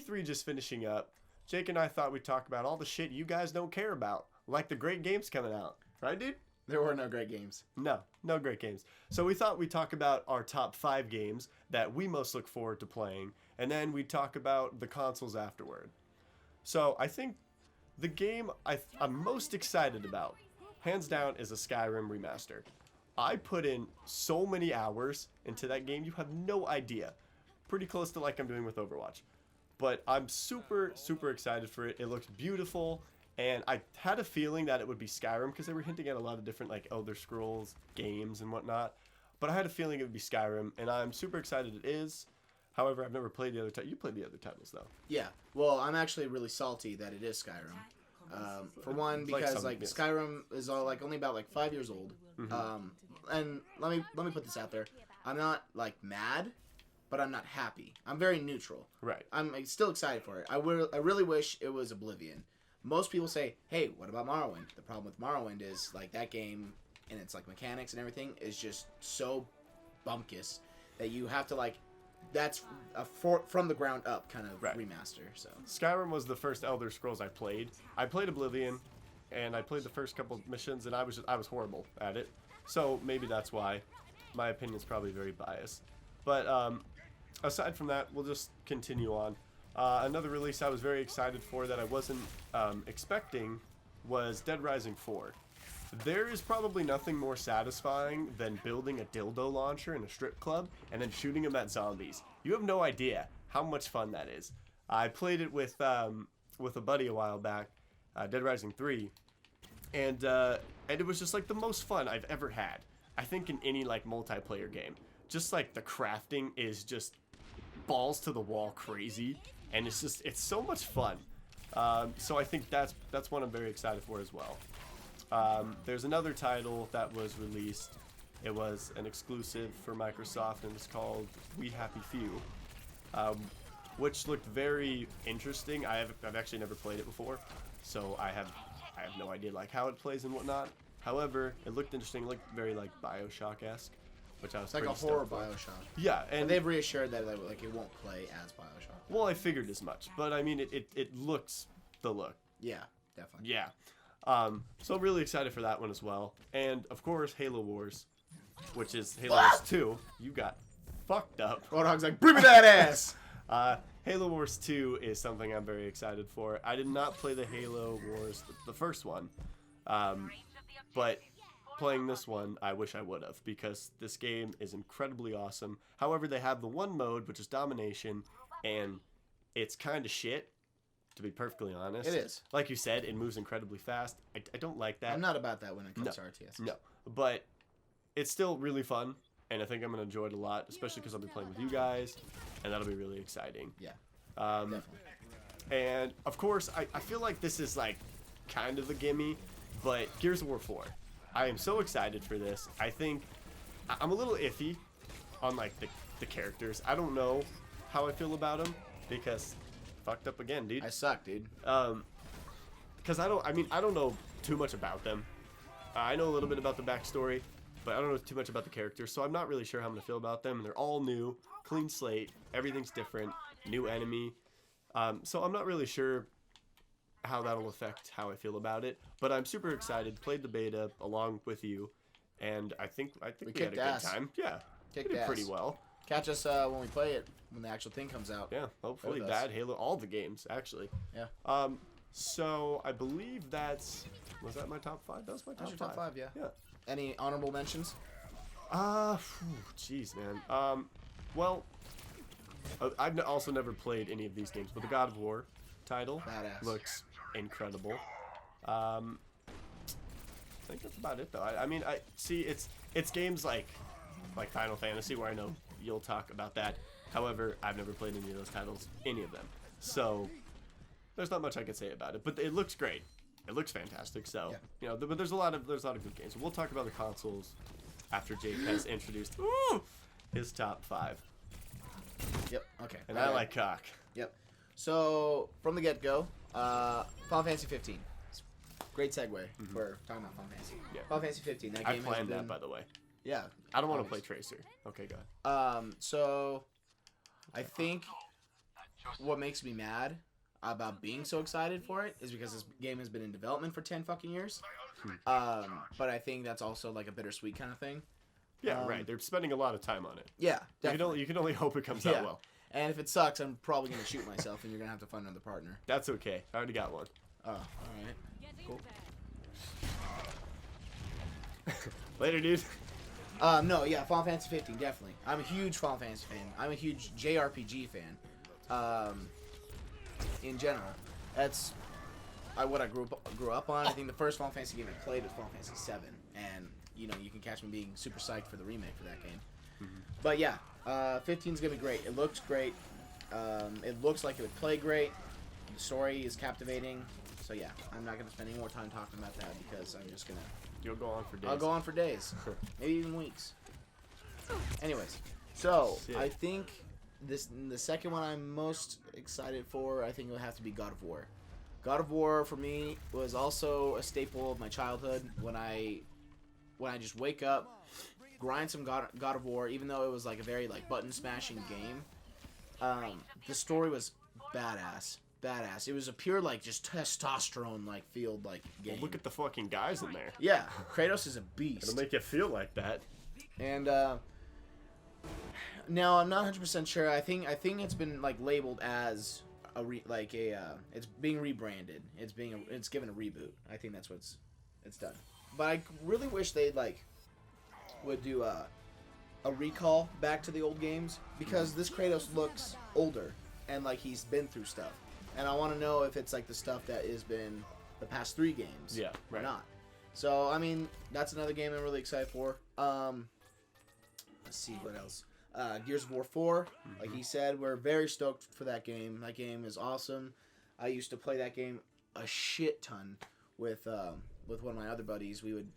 E3 just finishing up, Jake and I thought we'd talk about all the shit you guys don't care about, like the great games coming out. Right, dude? There were no great games. No great games. So we thought we'd talk about our top 5 games that we most look forward to playing, and then we'd talk about the consoles afterward. So I think the game I'm most excited about, hands down, is a Skyrim remaster. I put in so many hours into that game, you have no idea. Pretty close to like I'm doing with Overwatch. But I'm super, super excited for it. It looks beautiful. And I had a feeling that it would be Skyrim because they were hinting at a lot of different like Elder Scrolls games and whatnot. But I had a feeling it would be Skyrim, and I'm super excited it is. However, I've never played the other titles. You played the other titles, though. Yeah. Well, I'm actually really salty that it is Skyrim. For one, because Skyrim is only about 5 years old. Mm-hmm. And let me put this out there. I'm not mad, but I'm not happy. I'm very neutral. Right. I'm still excited for it. I really wish it was Oblivion. Most people say, "Hey, what about Morrowind?" The problem with Morrowind is that game and its mechanics and everything is just so bumpkiss that you have to that's a from the ground up kind of remaster. So Skyrim was the first Elder Scrolls I played. I played Oblivion, and I played the first couple missions, and I was horrible at it. So maybe that's why my opinion's probably very biased. But aside from that, we'll just continue on. Another release I was very excited for that I wasn't expecting was Dead Rising 4. There is probably nothing more satisfying than building a dildo launcher in a strip club and then shooting them at zombies. You have no idea how much fun that is. I played it with a buddy a while back, Dead Rising 3, and it was just the most fun I've ever had. I think in any multiplayer game. Just the crafting is just balls to the wall crazy, and it's so much fun. So I think that's one I'm very excited for as well. There's another title that was released. It was an exclusive for Microsoft, and it's called We Happy Few, which looked very interesting. I've actually never played it before, so I have no idea how it plays and whatnot. However, it looked interesting. It looked very BioShock-esque, which I was it's like a horror BioShock. Yeah, and they've reassured that it won't play as BioShock. Well, I figured as much, but I mean, it looks the look. Yeah, definitely. Yeah. So I'm really excited for that one as well. And, of course, Halo Wars, which is Halo Wars 2. You got fucked up. Roadhog's bring me that ass! Halo Wars 2 is something I'm very excited for. I did not play the Halo Wars, the first one. But playing this one, I wish I would have, because this game is incredibly awesome. However, they have the one mode, which is Domination, and it's kind of shit. To be perfectly honest. It is. Like you said, it moves incredibly fast. I don't like that. I'm not about that when it comes to RTS. No. But it's still really fun, and I think I'm going to enjoy it a lot, especially because I'll be playing with you guys, and that'll be really exciting. Yeah. Definitely. And, of course, I feel like this is, kind of a gimme, but Gears of War 4. I am so excited for this. I think I'm a little iffy on, the characters. I don't know how I feel about them, because... fucked up again, dude. I suck, dude. Because I don't know too much about them. I know a little bit about the backstory, but I don't know too much about the characters, so I'm not really sure how I'm gonna feel about them. And they're all new, clean slate, everything's different, new enemy. So I'm not really sure how that'll affect how I feel about it. But I'm super excited. Played the beta along with you, and I think we had a good time. Yeah, we did pretty well. Catch us when we play it, when the actual thing comes out. Yeah, hopefully that Halo, all the games, actually. Yeah. So I believe was that my top 5? That was my top 5. That's your top 5, yeah. Yeah. Any honorable mentions? Jeez, man. Well, I've also never played any of these games, but the God of War title looks incredible. I think that's about it, though. I mean, I see it's games like Final Fantasy, where I know you'll talk about that. However, I've never played any of those titles, any of them. So there's not much I can say about it, but it looks great. It looks fantastic. So but there's a lot of good games. We'll talk about the consoles after Jake has introduced his top 5. Yep. Okay. And I like cock. Yep. So from the get-go, Final Fantasy 15. Great segue for talking about Final Fantasy. Yeah. Final Fantasy 15. That I game planned that, by the way. Yeah. I don't want to play Tracer. Okay, go ahead. So I think what makes me mad about being so excited for it is because this game has been in development for 10 fucking years. But I think that's also like a bittersweet kind of thing. Yeah, right. They're spending a lot of time on it. Yeah, definitely. You can only hope it comes out well. And if it sucks, I'm probably gonna shoot myself, and you're gonna have to find another partner. That's okay. I already got one. Oh, all right. Cool. Later, dude. No, yeah, Final Fantasy 15, definitely. I'm a huge Final Fantasy fan. I'm a huge JRPG fan. In general, that's what I grew up on. I think the first Final Fantasy game I played was Final Fantasy 7, and you know you can catch me being super psyched for the remake for that game. But yeah, 15's gonna be great. It looks great. It looks like it would play great. The story is captivating. So yeah, I'm not gonna spend any more time talking about that because I'm just gonna. You'll go on for days. I'll go on for days, maybe even weeks. Anyways, so Shit. I think the second one I'm most excited for, I think it would have to be God of War. God of War for me was also a staple of my childhood. When I just wake up, grind some God of War, even though it was like a very like button smashing game. The story was badass. It was a pure like just testosterone like field like game. Well, look at the fucking guys in there. Yeah, Kratos is a beast. It'll make you feel like that. And now I'm not 100% sure. I think it's been like labeled as it's being rebranded. It's given a reboot. I think that's what's it's done. But I really wish they would do a recall back to the old games because this Kratos looks older and like he's been through stuff. And I want to know if it's like the stuff that has been the past 3 games. Yeah, right. Or not. So, I mean, that's another game I'm really excited for. Let's see what else. Gears of War 4, like he said, we're very stoked for that game. That game is awesome. I used to play that game a shit ton with one of my other buddies. We would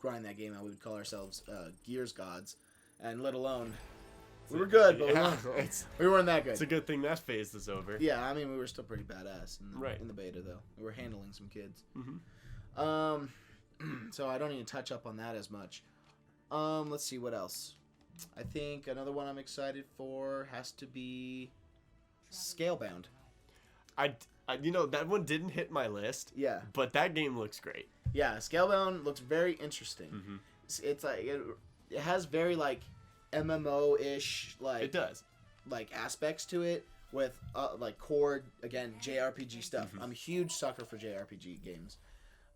grind that game out. We would call ourselves Gears Gods. And let alone... We were good, but we weren't that good. It's a good thing that phase is over. Yeah, I mean, we were still pretty badass in the beta, though. We were handling some kids. So I don't need to touch up on that as much. Let's see, what else? I think another one I'm excited for has to be Scalebound. That one didn't hit my list. Yeah. But that game looks great. Yeah, Scalebound looks very interesting. It's like, it has very, like, MMO-ish like it does like aspects to it with like core again JRPG stuff. I'm a huge sucker for JRPG games,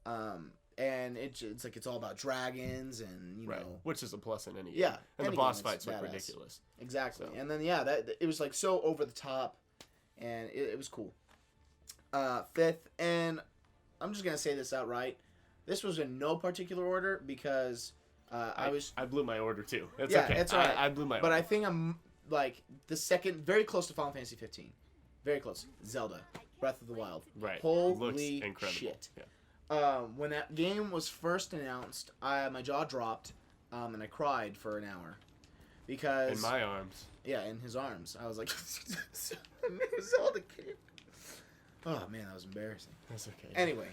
and it's like it's all about dragons and you know which is a plus in any game. Yeah, and any the boss game, fights look ridiculous. Exactly, So. and then that it was like so over the top, and it was cool. 5th, and I'm just gonna say this outright. This was in no particular order because. I blew my order too. It's yeah, okay. It's all right. I blew my order. But I think I'm like the second, very close to Final Fantasy 15. Very close. Zelda, Breath of the Wild. Right. Holy Looks incredible. shit. Yeah. When that game was first announced, my jaw dropped, and I cried for an hour because In my arms. Yeah, in his arms. I was like, Zelda game. Oh man, that was embarrassing. That's okay. Anyway.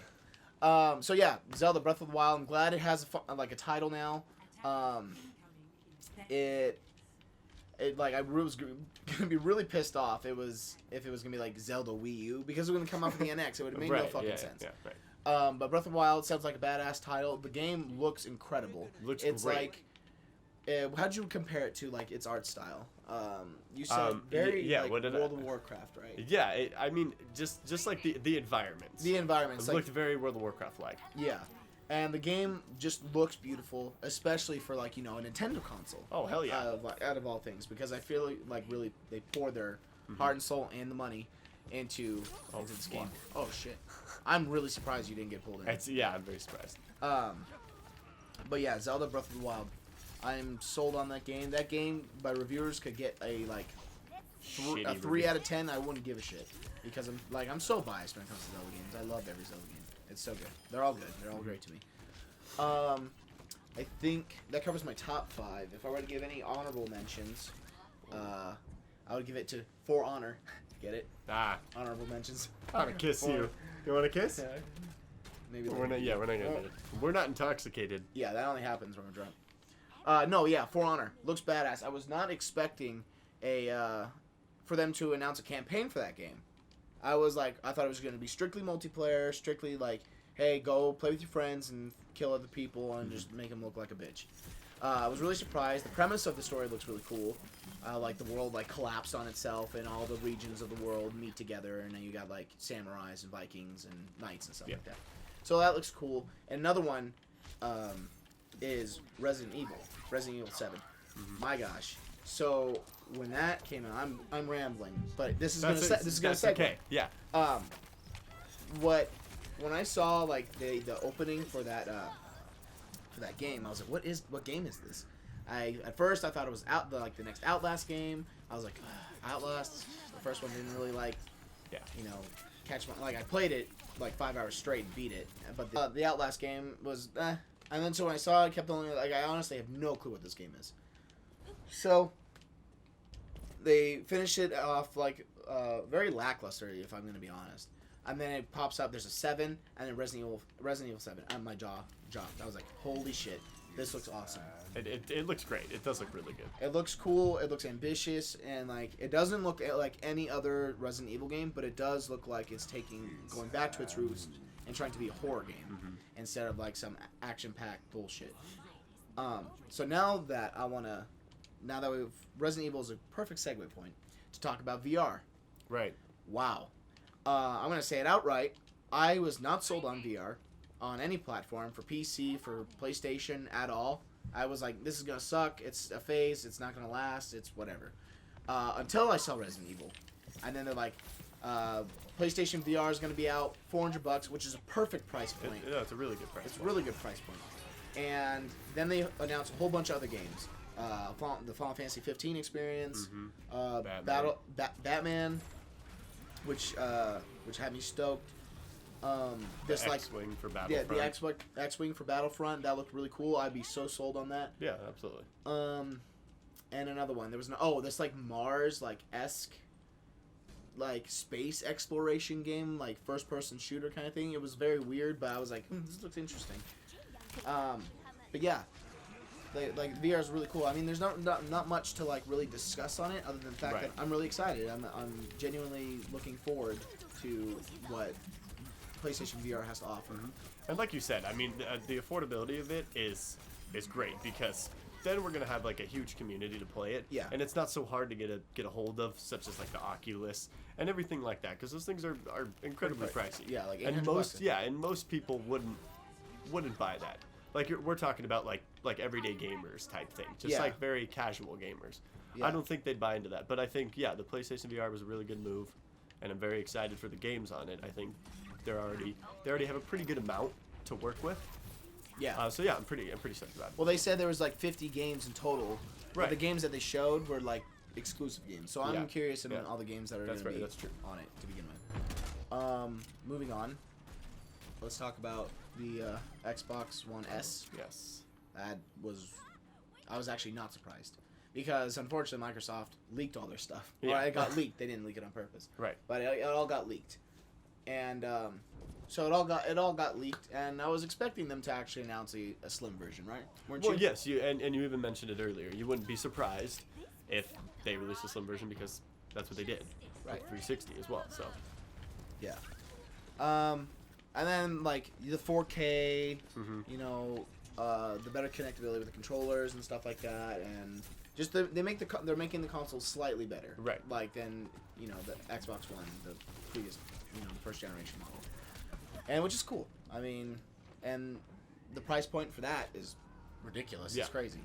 So yeah, Zelda Breath of the Wild. I'm glad it has a title now. It like I was gonna be really pissed off. If it was gonna be like Zelda Wii U because it was gonna come out for the NX. It would have made no fucking sense. Yeah, right. But Breath of the Wild sounds like a badass title. The game looks incredible. It's great. Like, how'd you compare it to like its art style? You said very like World of Warcraft, right? Yeah, I mean just like the environments. The environments it looked very World of Warcraft like. Yeah. And the game just looks beautiful, especially for like, you know, a Nintendo console. Oh, hell yeah. Out of all things, because I feel like really they pour their heart and soul and the money into this game. Oh shit. I'm really surprised you didn't get pulled in. I'm very surprised. But yeah, Zelda Breath of the Wild. I'm sold on that game. That game by reviewers could get a 3 out of 10. I wouldn't give a shit because I'm so biased when it comes to Zelda games. I love every Zelda game. It's so good. They're all good. They're all great to me. I think that covers my top 5. If I were to give any honorable mentions, I would give it to For Honor. Get it? Honorable mentions. I want to kiss you. You want to kiss? Yeah. Maybe. We're not gonna do it. We're not intoxicated. Yeah, that only happens when we're drunk. No, yeah, For Honor looks badass. I was not expecting a for them to announce a campaign for that game. I thought it was going to be strictly multiplayer, strictly like, hey, go play with your friends and kill other people and just make them look like a bitch. I was really surprised. The premise of the story looks really cool. Like the world like collapsed on itself and all the regions of the world meet together, and then you got like samurais and Vikings and knights and stuff like that. So that looks cool. And another one is Resident Evil 7. My gosh. So when that came out, I'm rambling, but this is gonna segue. Okay. Yeah. When I saw like the opening for that game, I was like, what game is this? At first I thought it was the next Outlast game. I was like, Outlast. The first one didn't really catch my I played it like 5 hours straight and beat it, but the Outlast game was And then so when I saw it, I kept on I honestly have no clue what this game is. So they finished it off like very lackluster, if I'm gonna be honest. And then it pops up. There's a 7, and then Resident Evil 7. And my jaw dropped. I was like, holy shit, this looks awesome. It looks great. It does look really good. It looks cool. It looks ambitious, and like it doesn't look like any other Resident Evil game, but it does look like it's going back to its roots and trying to be a horror game instead of like some action-packed bullshit. So now that Resident Evil is a perfect segue point to talk about VR. Right. Wow. I'm going to say it outright. I was not sold on VR on any platform, for PC, for PlayStation, at all. I was like, this is going to suck. It's a phase. It's not going to last. It's whatever. Until I saw Resident Evil. And then they're like, PlayStation VR is going to be out $400, which is a perfect price point. Yeah, it's a really good price point. It's a really good price point. And then they announced a whole bunch of other games. The Final Fantasy 15 experience, Batman, which had me stoked. This the X-Wing for Battlefront. Yeah, the X-Wing for Battlefront. That looked really cool. I'd be so sold on that. Yeah, absolutely. And another one. There was this like Mars esque like space exploration game, like first person shooter kind of thing. It was very weird, but I was like, this looks interesting. But yeah. Like VR is really cool. I mean, there's not much to like really discuss on it, other than the fact that I'm really excited. I'm genuinely looking forward to what PlayStation VR has to offer. And like you said, I mean, the affordability of it is great, because then we're gonna have like a huge community to play it. Yeah. And it's not so hard to get a hold of, such as like the Oculus and everything like that, because those things are incredibly pricey. Yeah, like and most people wouldn't buy that. Like we're talking about like everyday gamers type thing, just like very casual gamers. Yeah. I don't think they'd buy into that, but I think the PlayStation VR was a really good move, and I'm very excited for the games on it. I think they already have a pretty good amount to work with. Yeah. So yeah, I'm pretty psyched about it. Well, they said there was like 50 games in total. Right. But the games that they showed were like exclusive games. So I'm curious about all the games that are going to be on it to begin with. Moving on. Let's talk about the Xbox One S. Yes. I was actually not surprised, because unfortunately Microsoft leaked all their stuff. Yeah. Or it got leaked. They didn't leak it on purpose. Right. But it all got leaked. And so it all got leaked, and I was expecting them to actually announce a slim version, right? Weren't you? Well, yes, and you even mentioned it earlier. You wouldn't be surprised if they released a slim version, because that's what they did. Right. 360 as well. So. Yeah. And then like the 4K, the better connectivity with the controllers and stuff like that, and just they're making the console slightly better, right? Like than the Xbox One, the previous, the first generation model, and which is cool. I mean, and the price point for that is ridiculous. Yeah. It's crazy,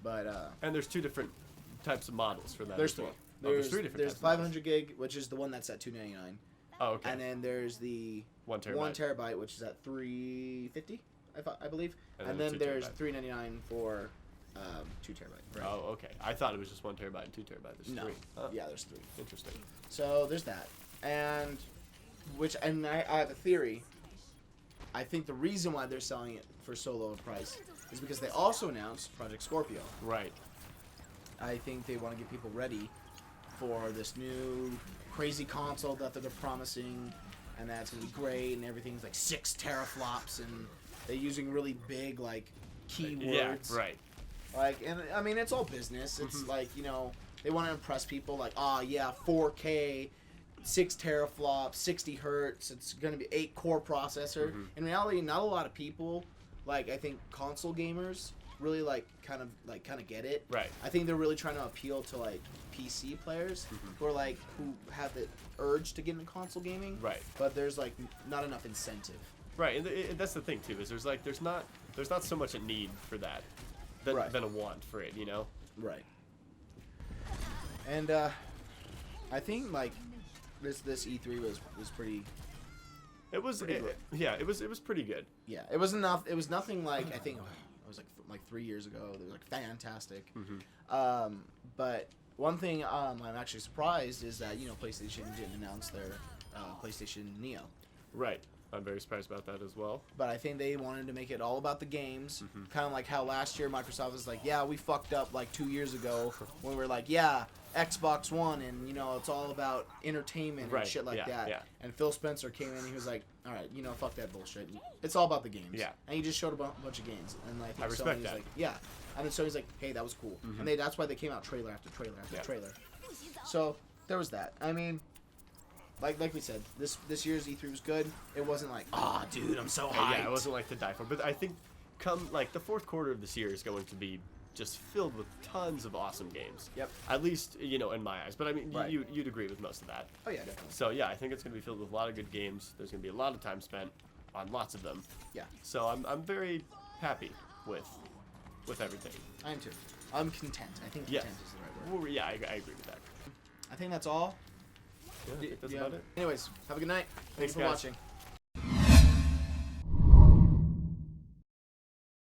but and there's two different types of models for that. There's three. There's three different. There's 500 gig, which is the one that's at $299. Oh, okay. And then there's the 1 terabyte. 1 terabyte, which is at $350, I believe. And then 2 there's terabyte. $399 for 2 terabyte. Right? Oh, okay. I thought it was just 1 terabyte and 2 terabyte. There's three. Oh. Yeah, there's 3. Interesting. So there's that, and I have a theory. I think the reason why they're selling it for so low a price is because they also announced Project Scorpio. Right. I think they want to get people ready for this new crazy console that they're promising, and that's gonna be great, and everything's like 6 teraflops, and they're using really big like keywords. Yeah, right. Like, and I mean, it's all business. It's like they want to impress people like, oh yeah, 4K, 6 teraflops, 60 hertz. It's gonna be 8-core processor. In reality, not a lot of people, like I think console gamers, really kind of get it. Right. I think they're really trying to appeal to like PC players who have the urge to get into console gaming. Right. But there's like not enough incentive. Right, and that's the thing too. Is there's not so much a need for that than a want for it. You know. Right. And I think like this E3 was pretty. It was Pretty good. it was pretty good. Yeah, it was enough. It was nothing like I think it was like 3 years ago. It was like fantastic. But one thing I'm actually surprised is that PlayStation didn't announce their PlayStation Neo. Right. I'm very surprised about that as well. But I think they wanted to make it all about the games. Kind of like how last year Microsoft was like, yeah, we fucked up like 2 years ago when we were like, yeah, Xbox One, and it's all about entertainment and shit like that. Yeah. And Phil Spencer came in and he was like, all right, fuck that bullshit. It's all about the games. Yeah. And he just showed a bunch of games. And I think respect Sony's that. like, yeah. And then Sony's like, hey, that was cool. And that's why they came out trailer after trailer after trailer. So there was that. I mean, like we said, this year's E3 was good. It wasn't like, dude, I'm so hyped. Yeah, it wasn't like to die for. But I think come like the fourth quarter of this year is going to be just filled with tons of awesome games. Yep. At least in my eyes. But I mean, Right. you'd agree with most of that. Oh yeah, definitely. So yeah, I think it's going to be filled with a lot of good games. There's going to be a lot of time spent on lots of them. Yeah. So I'm very happy with everything. I am too. I'm content. I think Yeah. content is the right word. Well, yeah, I agree with that. I think that's all. Yeah, I think that's Yeah. about it. Anyways, have a good night. Thanks for guys. watching.